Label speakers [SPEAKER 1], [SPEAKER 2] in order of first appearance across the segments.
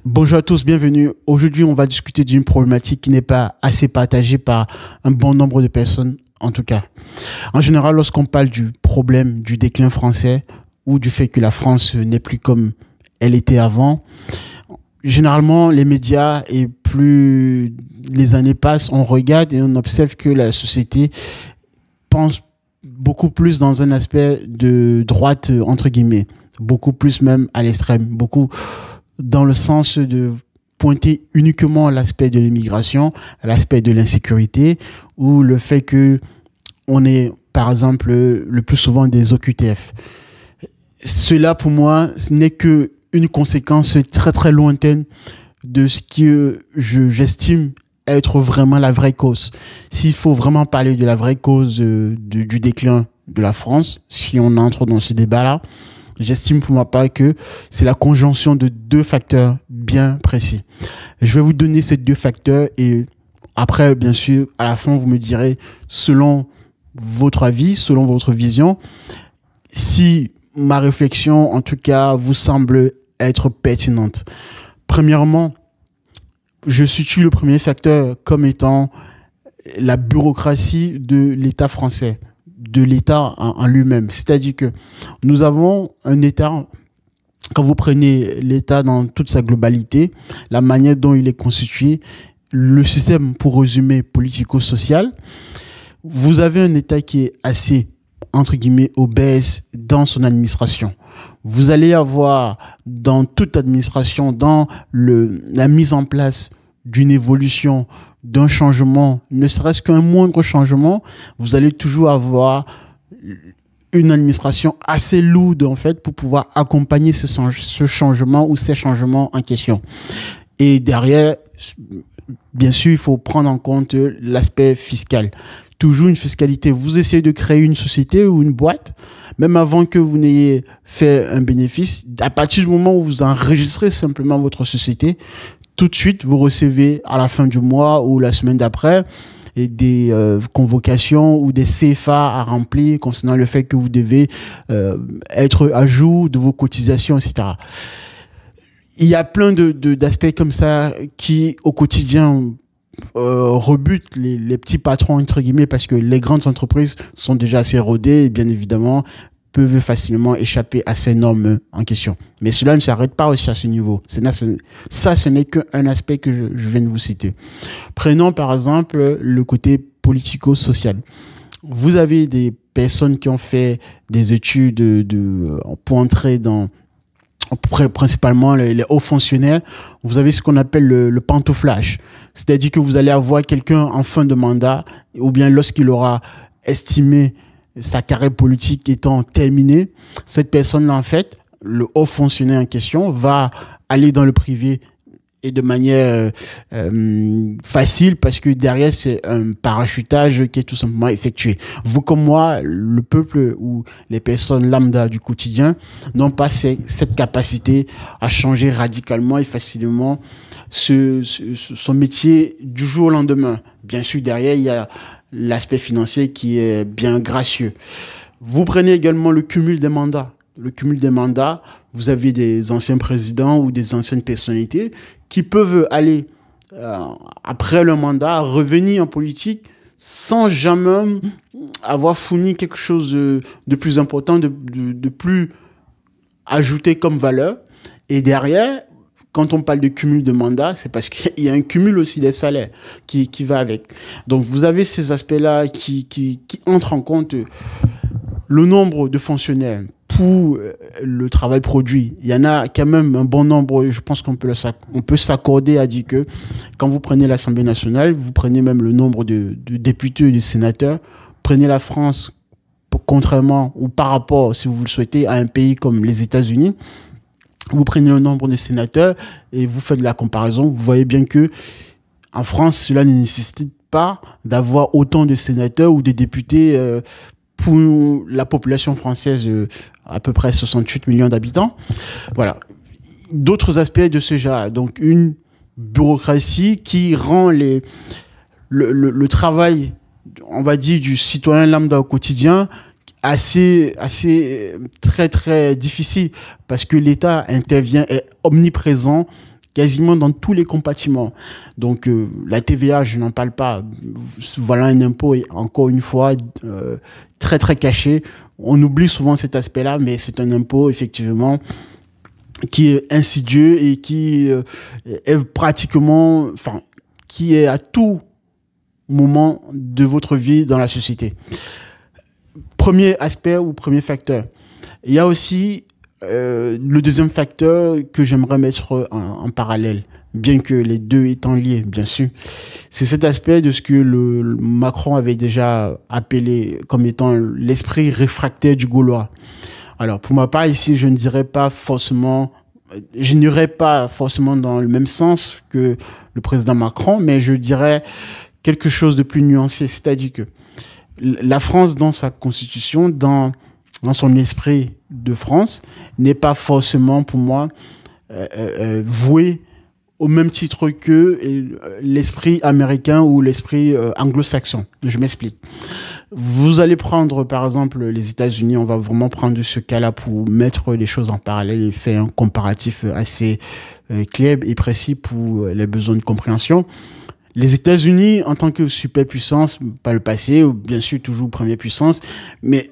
[SPEAKER 1] Bonjour à tous, bienvenue. Aujourd'hui, on va discuter d'une problématique qui n'est pas assez partagée par un bon nombre de personnes, en tout cas. En général, lorsqu'on parle du problème du déclin français ou du fait que la France n'est plus comme elle était avant, généralement, les médias et plus les années passent, on regarde et on observe que la société pense beaucoup plus dans un aspect de droite, entre guillemets, beaucoup plus même à l'extrême, beaucoup dans le sens de pointer uniquement l'aspect de l'immigration, l'aspect de l'insécurité ou le fait que on est, par exemple, le plus souvent des OQTF. Cela, pour moi, ce n'est que une conséquence très très lointaine de ce que j'estime être vraiment la vraie cause. S'il faut vraiment parler de la vraie cause du déclin de la France, si on entre dans ce débat-là, j'estime pour ma part que c'est la conjonction de deux facteurs bien précis. Je vais vous donner ces deux facteurs et après, bien sûr, à la fin, vous me direz, selon votre avis, selon votre vision, si ma réflexion, en tout cas, vous semble être pertinente. Premièrement, je situe le premier facteur comme étant la bureaucratie de l'État français, de l'État en lui-même. C'est-à-dire que nous avons un État, quand vous prenez l'État dans toute sa globalité, la manière dont il est constitué, le système, pour résumer, politico-social, vous avez un État qui est assez, entre guillemets, obèse dans son administration. Vous allez avoir dans toute administration, dans la mise en place d'une évolution, d'un changement, ne serait-ce qu'un moindre changement, vous allez toujours avoir une administration assez lourde en fait pour pouvoir accompagner ce changement ou ces changements en question. Et derrière, bien sûr, il faut prendre en compte l'aspect fiscal. Toujours une fiscalité. Vous essayez de créer une société ou une boîte, même avant que vous n'ayez fait un bénéfice, à partir du moment où vous enregistrez simplement votre société, tout de suite, vous recevez à la fin du mois ou la semaine d'après des convocations ou des CFA à remplir concernant le fait que vous devez être à jour de vos cotisations, etc. Il y a plein d'aspects comme ça qui, au quotidien, rebutent les petits patrons, entre guillemets, parce que les grandes entreprises sont déjà assez rodées et bien évidemment peuvent facilement échapper à ces normes en question. Mais cela ne s'arrête pas aussi à ce niveau. Ça, ce n'est qu'un aspect que je viens de vous citer. Prenons par exemple le côté politico-social. Vous avez des personnes qui ont fait des études pour entrer dans principalement les hauts fonctionnaires. Vous avez ce qu'on appelle le pantouflage. C'est-à-dire que vous allez avoir quelqu'un en fin de mandat ou bien lorsqu'il aura estimé sa carrière politique étant terminée, cette personne-là, en fait, le haut fonctionnaire en question, va aller dans le privé et de manière facile parce que derrière, c'est un parachutage qui est tout simplement effectué. Vous comme moi, le peuple ou les personnes lambda du quotidien n'ont pas cette capacité à changer radicalement et facilement son métier du jour au lendemain. Bien sûr, derrière, il y a l'aspect financier qui est bien gracieux. Vous prenez également le cumul des mandats. Le cumul des mandats, vous avez des anciens présidents ou des anciennes personnalités qui peuvent aller, après le mandat, revenir en politique sans jamais avoir fourni quelque chose de plus important, de plus ajouté comme valeur. Et derrière, quand on parle de cumul de mandats, c'est parce qu'il y a un cumul aussi des salaires qui va avec. Donc, vous avez ces aspects-là qui entrent en compte le nombre de fonctionnaires pour le travail produit. Il y en a quand même un bon nombre. Je pense qu'on peut s'accorder à dire que quand vous prenez l'Assemblée nationale, vous prenez même le nombre de députés et de sénateurs, prenez la France contrairement ou par rapport, si vous le souhaitez, à un pays comme les États-Unis, vous prenez le nombre de sénateurs et vous faites la comparaison, vous voyez bien que en France, cela ne nécessite pas d'avoir autant de sénateurs ou de députés pour la population française, à peu près 68 millions d'habitants. Voilà. D'autres aspects de ce genre. Donc, une bureaucratie qui rend le travail, on va dire, du citoyen lambda au quotidien assez très, très difficile parce que l'État intervient, est omniprésent quasiment dans tous les compartiments. Donc, la TVA, je n'en parle pas. Voilà un impôt, encore une fois, très, très caché. On oublie souvent cet aspect-là, mais c'est un impôt, effectivement, qui est insidieux et qui est pratiquement, enfin, qui est à tout moment de votre vie dans la société. Premier aspect ou premier facteur. Il y a aussi le deuxième facteur que j'aimerais mettre en parallèle, bien que les deux étant liés, bien sûr. C'est cet aspect de ce que le Macron avait déjà appelé comme étant l'esprit réfractaire du Gaulois. Alors, pour ma part, ici, je n'irais pas forcément dans le même sens que le président Macron, mais je dirais quelque chose de plus nuancé. C'est-à-dire que la France, dans sa constitution, dans son esprit de France, n'est pas forcément, pour moi, vouée au même titre que l'esprit américain ou l'esprit anglo-saxon. Je m'explique. Vous allez prendre, par exemple, les États-Unis, on va vraiment prendre ce cas-là pour mettre les choses en parallèle et faire un comparatif assez clair et précis pour les besoins de compréhension. Les États-Unis, en tant que superpuissance, pas le passé, ou bien sûr toujours première puissance, mais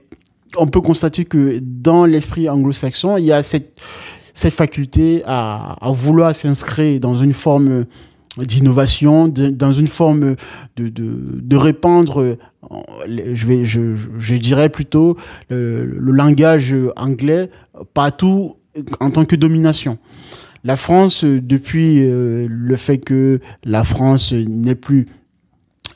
[SPEAKER 1] on peut constater que dans l'esprit anglo-saxon, il y a cette faculté à vouloir s'inscrire dans une forme d'innovation, dans une forme de répandre, je dirais plutôt, le langage anglais partout en tant que domination. La France, depuis le fait que la France n'est plus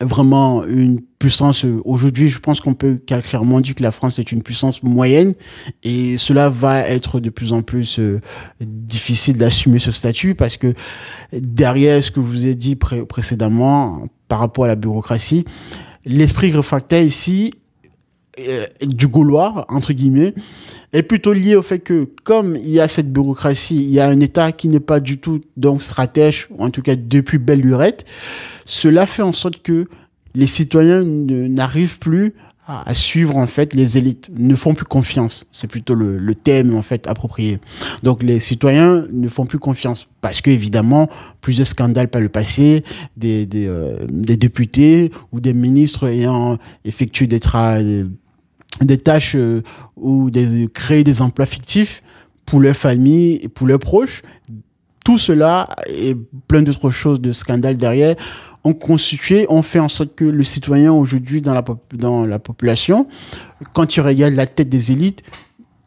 [SPEAKER 1] vraiment une puissance, aujourd'hui, je pense qu'on peut clairement dire que la France est une puissance moyenne et cela va être de plus en plus difficile d'assumer ce statut parce que derrière ce que je vous ai dit précédemment par rapport à la bureaucratie, l'esprit réfractaire ici du Gaulois, entre guillemets, est plutôt lié au fait que, comme il y a cette bureaucratie, il y a un État qui n'est pas du tout donc stratège, ou en tout cas depuis belle lurette, cela fait en sorte que les citoyens n'arrivent plus à suivre en fait les élites, ne font plus confiance. C'est plutôt le thème en fait approprié. Donc les citoyens ne font plus confiance parce que évidemment plusieurs scandales par le passé, des députés ou des ministres ayant effectué des tâches ou créer des emplois fictifs pour leurs familles et pour leurs proches. Tout cela et plein d'autres choses de scandales derrière ont fait en sorte que le citoyen aujourd'hui dans la population, quand il regarde la tête des élites,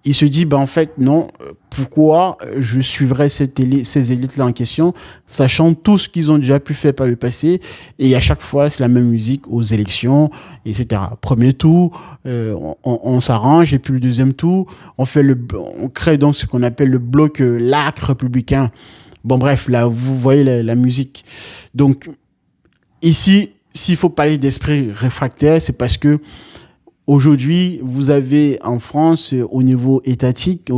[SPEAKER 1] il se dit, en fait, non, pourquoi je suivrais ces élites-là en question, sachant tout ce qu'ils ont déjà pu faire par le passé, et à chaque fois, c'est la même musique aux élections, etc. Premier tour, on s'arrange, et puis le deuxième tour, on crée donc ce qu'on appelle le bloc l'arc républicain. Bon, bref, là, vous voyez la musique. Donc, ici, s'il faut parler d'esprit réfractaire, c'est parce que aujourd'hui, vous avez en France, au niveau étatique,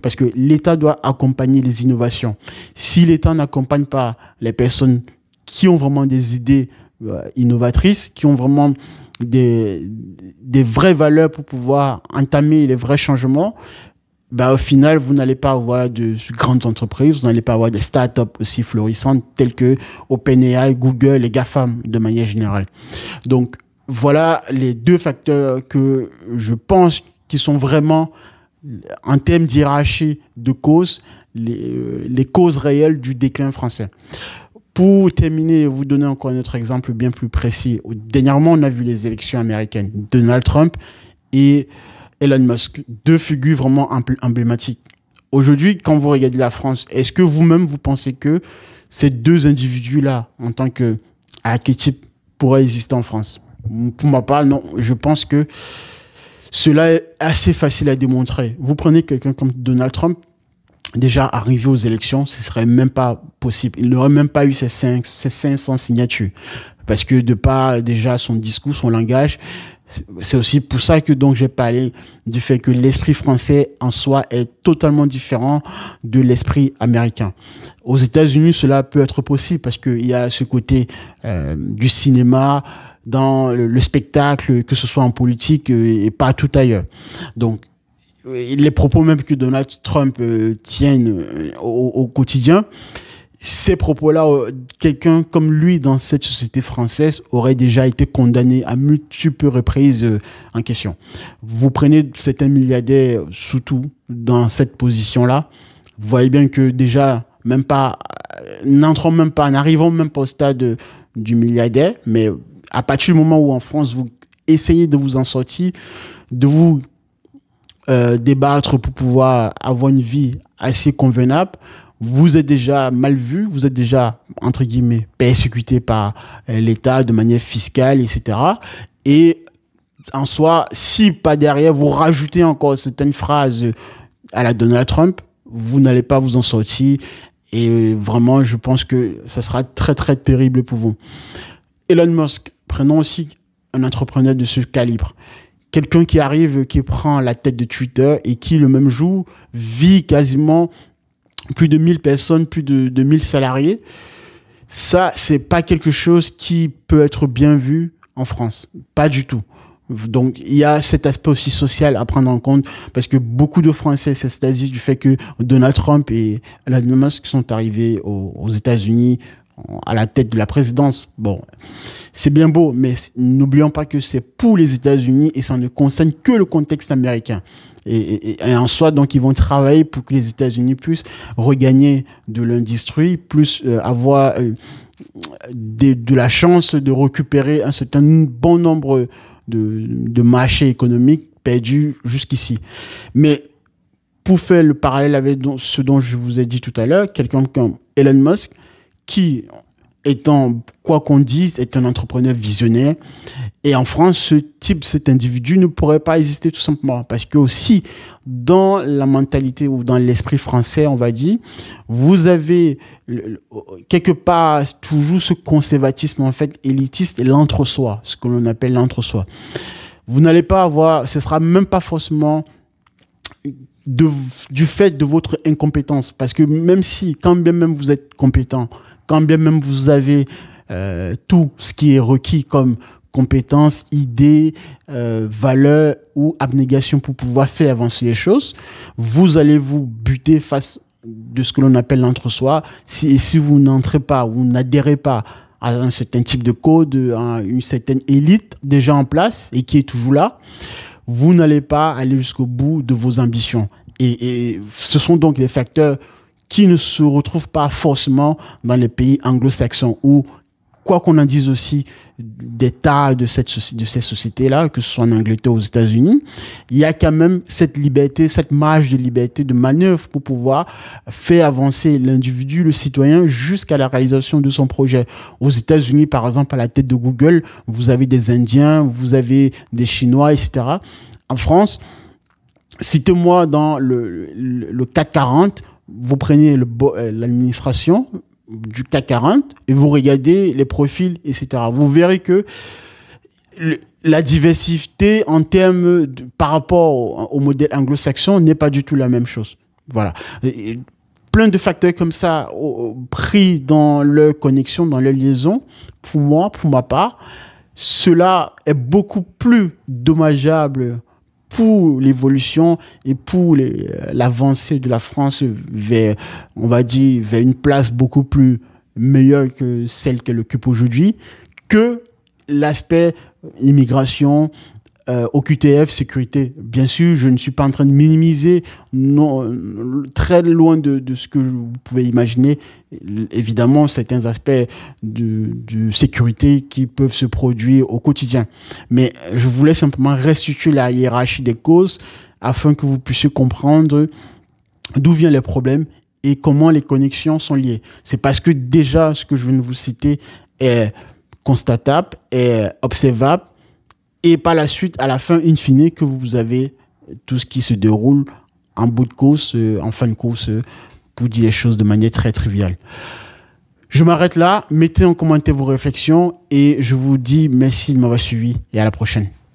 [SPEAKER 1] parce que l'État doit accompagner les innovations. Si l'État n'accompagne pas les personnes qui ont vraiment des idées innovatrices, qui ont vraiment des vraies valeurs pour pouvoir entamer les vrais changements, au final, vous n'allez pas avoir de grandes entreprises, vous n'allez pas avoir des startups aussi florissantes telles que OpenAI, Google et GAFAM de manière générale. Donc, voilà les deux facteurs que je pense qui sont vraiment, en termes d'hiérarchie de causes, les causes réelles du déclin français. Pour terminer et vous donner encore un autre exemple bien plus précis, dernièrement, on a vu les élections américaines, Donald Trump et Elon Musk, deux figures vraiment emblématiques. Aujourd'hui, quand vous regardez la France, est-ce que vous-même, vous pensez que ces deux individus-là, en tant qu'archétype, pourraient exister en France? Pour ma part, non. Je pense que cela est assez facile à démontrer. Vous prenez quelqu'un comme Donald Trump, déjà arrivé aux élections, ce serait même pas possible. Il n'aurait même pas eu ces 500 signatures. Parce que de par déjà son discours, son langage, c'est aussi pour ça que donc j'ai parlé du fait que l'esprit français en soi est totalement différent de l'esprit américain. Aux États-Unis, cela peut être possible parce qu'il y a ce côté du cinéma, dans le spectacle, que ce soit en politique et partout ailleurs. Donc, les propos même que Donald Trump tienne au quotidien, ces propos-là, quelqu'un comme lui dans cette société française aurait déjà été condamné à multiples reprises en question. Vous prenez certains milliardaires, surtout dans cette position-là, vous voyez bien que déjà, même pas, n'arrivons même pas au stade du milliardaire, mais à partir du moment où en France, vous essayez de vous en sortir, de vous débattre pour pouvoir avoir une vie assez convenable, vous êtes déjà mal vu, vous êtes déjà, entre guillemets, persécuté par l'État de manière fiscale, etc. Et en soi, si pas derrière, vous rajoutez encore certaines phrases à la Donald Trump, vous n'allez pas vous en sortir. Et vraiment, je pense que ça sera très, très terrible pour vous. Elon Musk, prenons aussi un entrepreneur de ce calibre. Quelqu'un qui arrive, qui prend la tête de Twitter et qui, le même jour, vit quasiment plus de 1000 personnes, plus de 1000 salariés. Ça, c'est pas quelque chose qui peut être bien vu en France. Pas du tout. Donc, il y a cet aspect aussi social à prendre en compte parce que beaucoup de Français s'extasient du fait que Donald Trump et Elon Musk sont arrivés aux États-Unis à la tête de la présidence. Bon, c'est bien beau, mais n'oublions pas que c'est pour les États-Unis et ça ne concerne que le contexte américain. Et en soi, donc, ils vont travailler pour que les États-Unis puissent regagner de l'industrie, plus avoir de la chance de récupérer un certain bon nombre de marchés économiques perdus jusqu'ici. Mais pour faire le parallèle avec ce dont je vous ai dit tout à l'heure, quelqu'un comme Elon Musk, qui, étant, quoi qu'on dise, est un entrepreneur visionnaire. Et en France, cet individu ne pourrait pas exister tout simplement. Parce que aussi, dans la mentalité ou dans l'esprit français, on va dire, vous avez quelque part toujours ce conservatisme en fait élitiste et l'entre-soi, ce que l'on appelle l'entre-soi. Vous n'allez pas avoir, ce sera même pas forcément du fait de votre incompétence. Parce que même si, quand bien même vous êtes compétent, quand bien même vous avez tout ce qui est requis comme compétences, idées, valeurs ou abnégation pour pouvoir faire avancer les choses, vous allez vous buter face de ce que l'on appelle l'entre-soi. Si vous n'entrez pas, vous n'adhérez pas à un certain type de code, à une certaine élite déjà en place et qui est toujours là, vous n'allez pas aller jusqu'au bout de vos ambitions. Et ce sont donc les facteurs qui ne se retrouvent pas forcément dans les pays anglo-saxons où, quoi qu'on en dise aussi des tas de ces sociétés-là, que ce soit en Angleterre ou aux États-Unis, il y a quand même cette liberté, cette marge de liberté de manœuvre pour pouvoir faire avancer l'individu, le citoyen, jusqu'à la réalisation de son projet. Aux États-Unis, par exemple, à la tête de Google, vous avez des Indiens, vous avez des Chinois, etc. En France, citez-moi dans le CAC 40, vous prenez l'administration du CAC 40 et vous regardez les profils, etc. Vous verrez que la diversité en termes par rapport au modèle anglo-saxon n'est pas du tout la même chose. Voilà. Et plein de facteurs comme ça pris dans leur connexion, dans leur liaison. Pour moi, pour ma part, cela est beaucoup plus dommageable pour l'évolution et pour l'avancée de la France vers, on va dire, vers une place beaucoup plus meilleure que celle qu'elle occupe aujourd'hui, que l'aspect immigration, OQTF, sécurité. Bien sûr, je ne suis pas en train de minimiser, non, très loin de ce que vous pouvez imaginer. Évidemment, certains aspects de sécurité qui peuvent se produire au quotidien. Mais je voulais simplement restituer la hiérarchie des causes afin que vous puissiez comprendre d'où viennent les problèmes et comment les connexions sont liées. C'est parce que déjà, ce que je viens de vous citer est constatable, est observable, et par la suite, à la fin, in fine, que vous avez tout ce qui se déroule en bout de course, en fin de course, pour dire les choses de manière très triviale. Je m'arrête là. Mettez en commentaire vos réflexions et je vous dis merci de m'avoir suivi et à la prochaine.